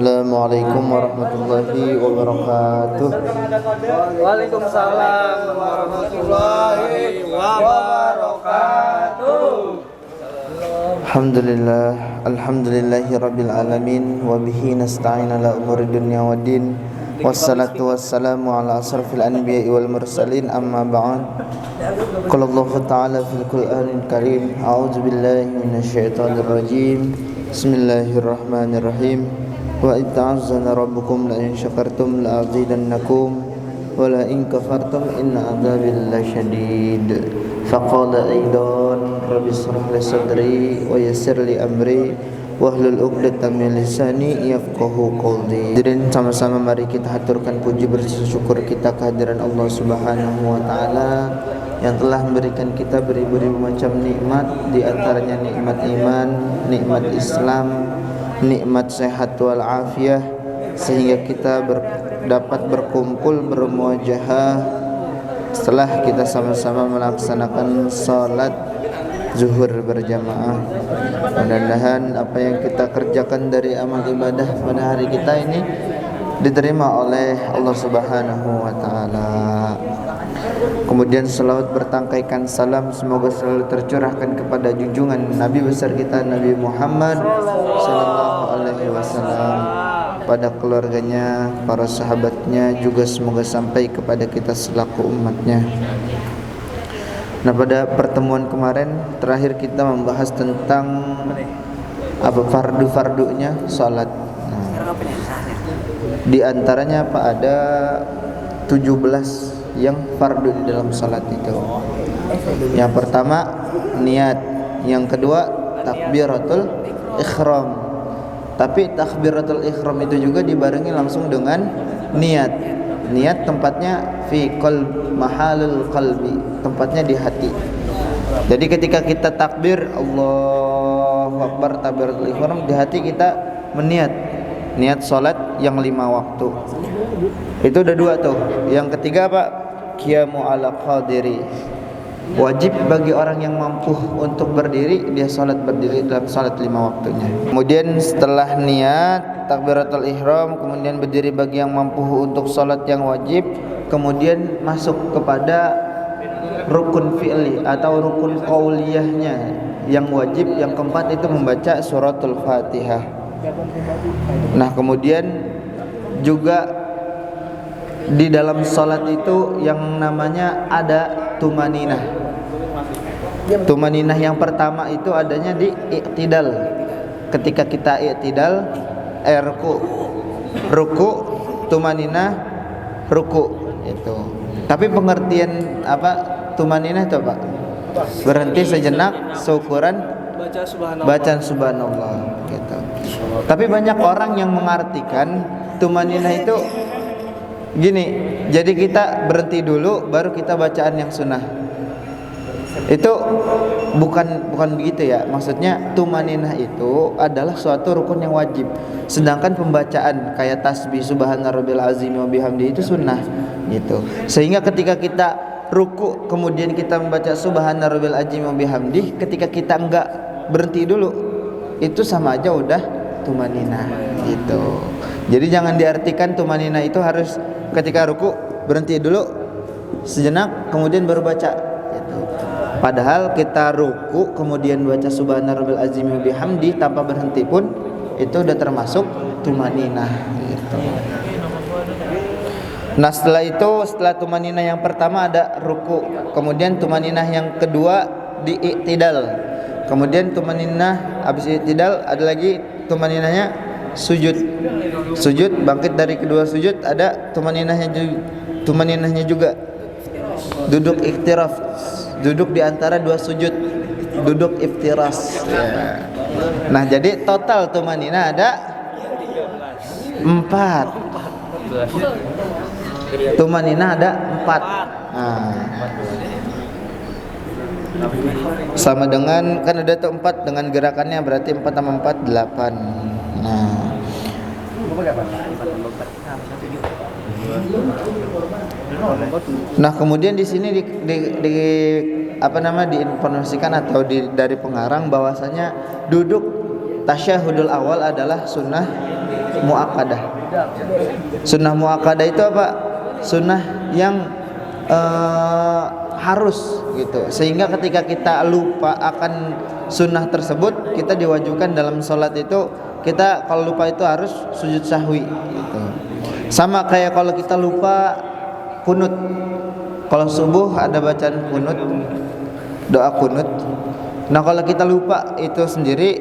Assalamualaikum warahmatullahi wabarakatuh. Waalaikumsalam warahmatullahi wabarakatuh. Alhamdulillahi rabbil alamin wa bihi nasta'in ala umuri dunya waddin. Wassalatu wassalamu ala asrafil anbiya'i wal mursalin, amma ba'd. Qala Allah ta'ala fil Qur'anil Karim, a'udzu billahi minasyaitonir rajim. Bismillahirrahmanirrahim. Wa in ta'azzana rabbukum la in syakartum la azidannakum wa la in kafartum inna adzabi lasyadid. Faqala aidan rabbi shrah li sadri wa yassir li amri wahlul 'uqdatam min lisani yafqahu qawli. Hadirin, sama-sama mari kita haturkan puji bersyukur kita kehadiran Allah Subhanahu wa taala yang telah memberikan kita beribu-ribu macam nikmat, di antaranya nikmat iman, nikmat Islam, nikmat sehat wal afiyah, sehingga kita dapat berkumpul bermuajahah setelah kita sama-sama melaksanakan salat zuhur berjamaah. Mudah-mudahan apa yang kita kerjakan dari amal ibadah pada hari kita ini diterima oleh Allah Subhanahu wa taala. Kemudian selawat bertangkaikan salam semoga selalu tercurahkan kepada junjungan Nabi besar kita Nabi Muhammad sallallahu alaihi wasallam, pada keluarganya, para sahabatnya, juga semoga sampai kepada kita selaku umatnya. Nah, pada pertemuan kemarin terakhir kita membahas tentang apa fardu-fardunya salat. Nah, di antaranya apa, ada 17 yang fardu di dalam salat itu. Yang pertama niat, yang kedua takbiratul ihram. Tapi takbiratul ihram itu juga dibarengi langsung dengan niat. Niat tempatnya fi qalb, mahalul qalbi, tempatnya di hati. Jadi ketika kita takbir Allahu Akbar, takbiratul ihram, di hati kita niat salat yang 5 waktu. Itu udah 2 tuh. Yang ketiga apa? Qiyamu ala qadiri. Wajib bagi orang yang mampu untuk berdiri, dia salat berdiri dalam salat 5 waktunya. Kemudian setelah niat takbiratul ihram, kemudian berdiri bagi yang mampu untuk salat yang wajib, kemudian masuk kepada rukun fi'li atau rukun qauliyahnya yang wajib. Yang keempat itu membaca suratul Fatihah. Nah, kemudian juga di dalam salat itu yang namanya ada tumaninah. Tumaninah yang pertama itu adanya di i'tidal. Ketika kita i'tidal, ruku, tumaninah, ruku itu. Tapi pengertian apa tumaninah itu, Pak? Berhenti sejenak, syukuran, bacaan subhanallah gitu. Tapi banyak orang yang mengartikan tumaninah itu gini, jadi kita berhenti dulu baru kita bacaan yang sunnah. Itu bukan begitu ya. Maksudnya tumaninah itu adalah suatu rukun yang wajib. Sedangkan pembacaan kayak tasbih subhana rabbil azim wa bihamdi itu sunnah gitu. Sehingga ketika kita ruku kemudian kita membaca subhana rabbil azim wa bihamdi, ketika kita enggak berhenti dulu, itu sama aja udah tumaninah gitu. Jadi jangan diartikan tumaninah itu harus ketika ruku berhenti dulu sejenak kemudian baru baca gitu. Padahal kita ruku kemudian baca subhana rabbil azim wa bihamdi tanpa berhenti pun itu udah termasuk tumaninah gitu. Nah, setelah tumaninah yang pertama ada ruku, kemudian tumaninah yang kedua di i'tidal. Kemudian tumaninah habis i'tidal ada lagi tumaninahnya sujud. Sujud, bangkit dari kedua sujud ada tumaninahnya juga. Duduk iftiraf, duduk di antara 2 sujud, duduk iftiras ya. Nah, jadi total tumaninah ada 4. Tumaninah ada 4. Nah, sama dengan kan ada tuh 4 dengan gerakannya, berarti 4 tambah 4 8. Nah, Nah, kemudian di sini diinformasikan atau dari pengarang bahwasanya duduk tasyahudul awal adalah sunnah muakkadah. Sunnah muakkadah itu apa? Sunnah yang harus gitu, sehingga ketika kita lupa akan sunnah tersebut, kita diwajibkan dalam sholat itu, kita kalau lupa itu harus sujud sahwi gitu. Sama kayak kalau kita lupa kunut, kalau subuh ada bacaan kunut, doa kunut. Nah kalau kita lupa itu sendiri,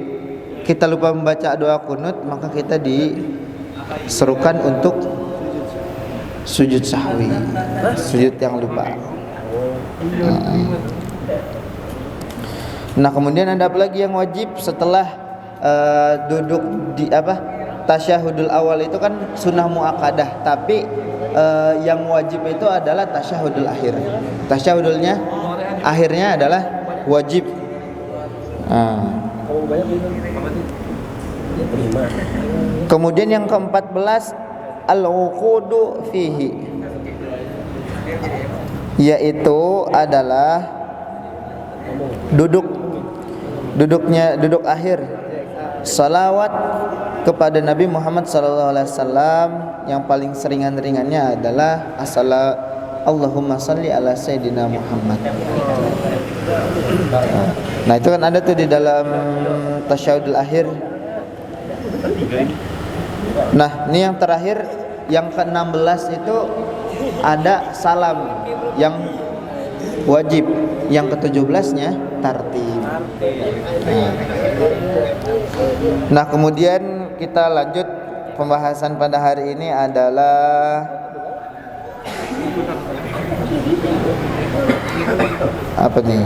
kita lupa membaca doa kunut, maka kita diserukan untuk sujud sahwi, sujud yang lupa. Nah kemudian ada apa lagi yang wajib setelah duduk di tasyahudul awal itu kan sunnah muakkadah, tapi yang wajib itu adalah tasyahudul akhir. Tasyahudulnya akhirnya adalah wajib. Kemudian yang ke-14 al-uqudu fihi, yaitu adalah duduk akhir salawat kepada Nabi Muhammad SAW. Yang paling seringan-ringannya adalah Allahumma salli ala Sayyidina Muhammad. Nah itu kan ada tuh di dalam tasyahudul akhir. Nah ini yang terakhir, yang ke-16 itu ada salam yang wajib. Yang ke-17-nya tartib. Nah kemudian kita lanjut pembahasan pada hari ini adalah apa nih?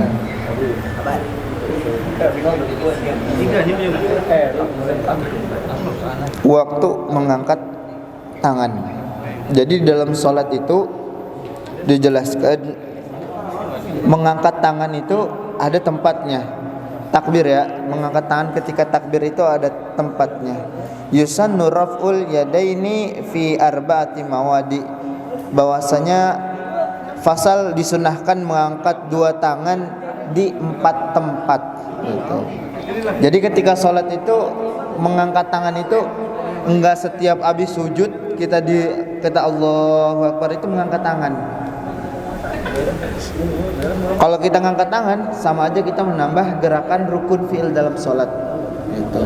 Waktu mengangkat tangan. Jadi dalam sholat itu dijelaskan mengangkat tangan itu ada tempatnya. Takbir ya, mengangkat tangan ketika takbir itu ada tempatnya. Yusannu raf'ul yadaini fi arba'ati mawadi. Bahwasanya fasal disunahkan mengangkat dua tangan di 4 tempat gitu. Jadi ketika sholat itu mengangkat tangan itu enggak setiap habis sujud kita Allahu Akbar itu mengangkat tangan. Kalau kita ngangkat tangan sama aja kita menambah gerakan rukun fi'il dalam sholat gitu.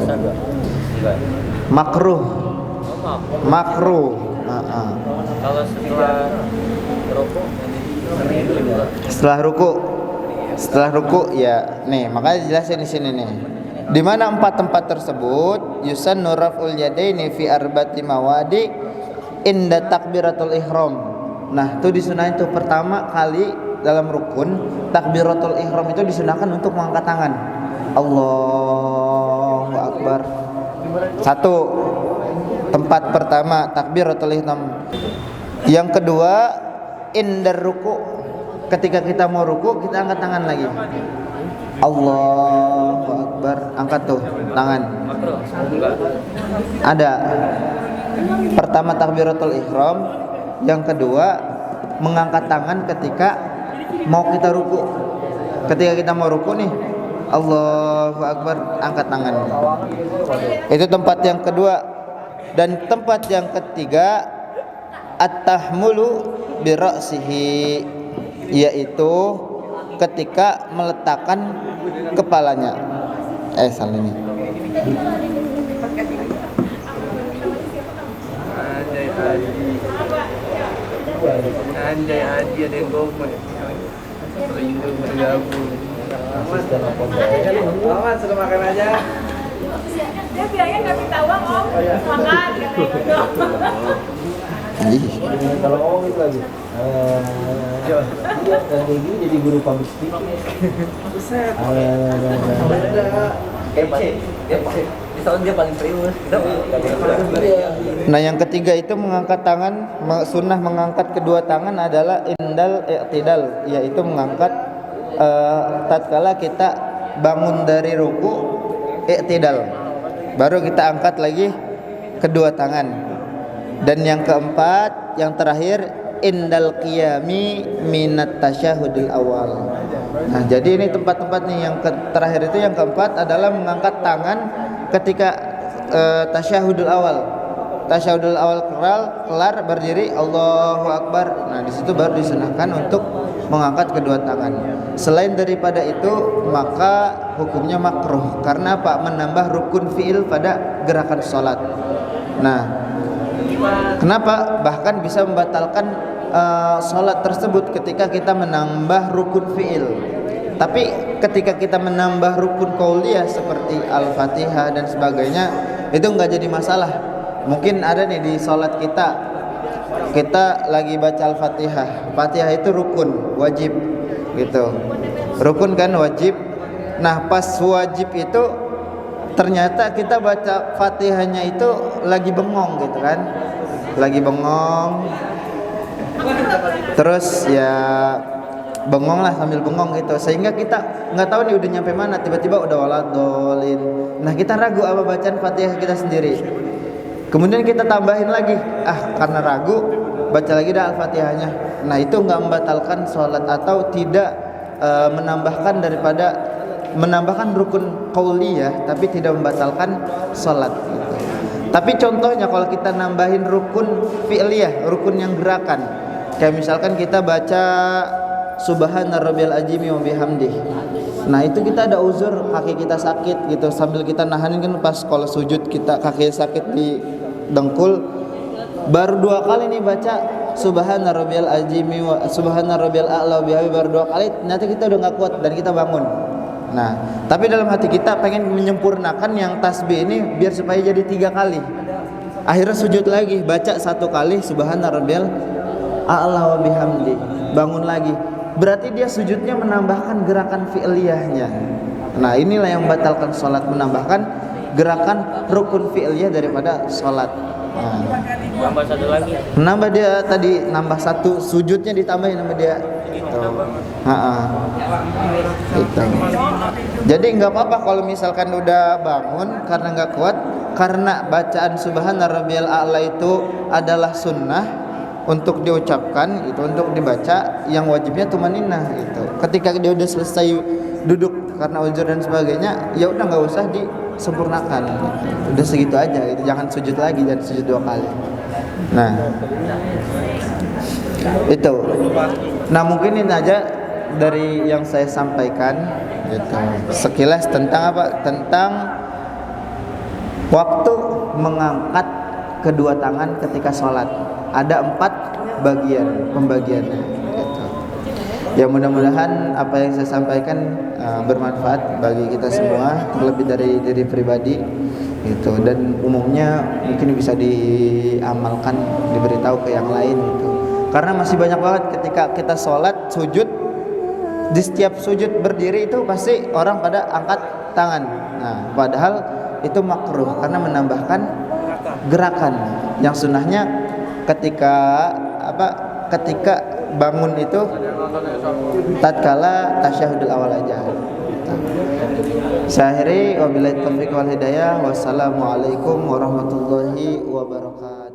Makruh. Kalau setelah ruku ya nih, makanya jelasin di sini nih. Di mana 4 tempat tersebut? Yusannu raf'ul yadaini fi arba'ati mawadi inda takbiratul ihram. Nah, itu disunahkan itu pertama kali dalam rukun takbiratul ihram itu disunahkan untuk mengangkat tangan. Allahu Akbar. 1 tempat pertama takbiratul ihram. Yang kedua indar ruku, ketika kita mau ruku kita angkat tangan lagi. Allahu Akbar, angkat tuh tangan. Ada pertama takbiratul ihram, yang kedua mengangkat tangan ketika mau kita ruku. Ketika kita mau ruku nih, Allahu Akbar, angkat tangan. Itu tempat yang kedua. Dan tempat yang ketiga at-tahmulu bi ra'sihi, yaitu ketika meletakkan kepalanya. Salah ini. Andai aja ada yang komen. Rindu bergabung. Aman, sudah makan aja. Dia bilangnya nggak minta uang, Om. Makan, katanya gitu. Kalau om itu lagi. Dia kayak gini jadi guru public speaking. Buset. Dia paling serius. Nah yang ketiga itu mengangkat tangan, sunnah mengangkat kedua tangan adalah indal i'tidal, yaitu mengangkat tatkala kita bangun dari ruku, i'tidal, baru kita angkat lagi kedua tangan. Dan yang keempat, yang terakhir indal qiyami minat tasyahudul awal. Nah jadi ini tempat-tempat nih, yang terakhir itu yang keempat adalah mengangkat tangan ketika tasyahudul awal. tasyahudul awal kelar berdiri Allahu Akbar. Nah, di situ baru disunahkan untuk mengangkat kedua tangan. Selain daripada itu, maka hukumnya makruh. Karena apa? Menambah rukun fi'il pada gerakan salat. Nah, kenapa? Bahkan bisa membatalkan salat tersebut ketika kita menambah rukun fi'il. Tapi ketika kita menambah rukun qauliyah seperti Al-Fatihah dan sebagainya, itu enggak jadi masalah. Mungkin ada nih di salat kita lagi baca Al-Fatihah. Fatihah itu rukun, wajib gitu. Rukun kan wajib. Nah, pas wajib itu ternyata kita baca Fatihahnya itu lagi bengong gitu kan. Lagi bengong. Terus ya bengong lah, sambil bengong gitu, sehingga kita nggak tahu nih udah nyampe mana, tiba-tiba udah waladolin. Nah, kita ragu apa bacaan Fatihah kita sendiri. Kemudian kita tambahin lagi, karena ragu, baca lagi dah Al-Fatihahnya. Nah, itu nggak membatalkan sholat atau tidak menambahkan rukun qauliyah, tapi tidak membatalkan sholat gitu. Tapi contohnya kalau kita nambahin rukun fi'liyah, rukun yang gerakan, kayak misalkan kita baca Subhana rabbiyal azimi wa bihamdih. Nah, itu kita ada uzur, kaki kita sakit gitu, sambil kita nahanin kan pas kalau sujud kita kaki sakit di dengkul. Baru 2 kali nih baca Subhana rabbiyal azimi wa subhana rabbiyal a'la wa bihamdih, baru 2 kali ternyata kita udah enggak kuat dan kita bangun. Nah, tapi dalam hati kita pengen menyempurnakan yang tasbih ini biar supaya jadi 3 kali. Akhirnya sujud lagi, baca 1 kali Subhana rabbiyal a'la wa bihamdih, bangun lagi. Berarti dia sujudnya menambahkan gerakan fi'liyahnya. Nah, inilah yang membatalkan sholat, menambahkan gerakan rukun fi'liyah daripada sholat. Nah, Tambah 1 lagi. nambah dia tadi, nambah 1, sujudnya ditambahin sama dia. Gitu. Gitu. Jadi nggak apa-apa kalau misalkan udah bangun karena nggak kuat, karena bacaan Subhana rabbiyal a'la itu adalah sunnah untuk diucapkan, itu untuk dibaca, yang wajibnya tumaninah gitu. Ketika dia udah selesai duduk karena uzur dan sebagainya, ya udah nggak usah disempurnakan gitu. Udah segitu aja gitu. Jangan sujud lagi, jangan sujud 2 kali. Nah, itu. Nah, mungkin ini aja dari yang saya sampaikan gitu. Sekilas tentang apa? Tentang waktu mengangkat kedua tangan ketika sholat. Ada 4 pembagiannya gitu. Ya, mudah-mudahan apa yang saya sampaikan bermanfaat bagi kita semua, terlebih dari diri pribadi gitu, dan umumnya mungkin bisa diamalkan, diberitahu ke yang lain gitu. Karena masih banyak banget ketika kita sholat sujud, di setiap sujud berdiri itu pasti orang pada angkat tangan. Nah, padahal itu makruh karena menambahkan gerakan yang sunnahnya ketika bangun itu tatkala tasyahudul awal aja. Saya akhiri, wabillahi taufiq wal hidayah. Wassalamualaikum warahmatullahi wabarakatuh.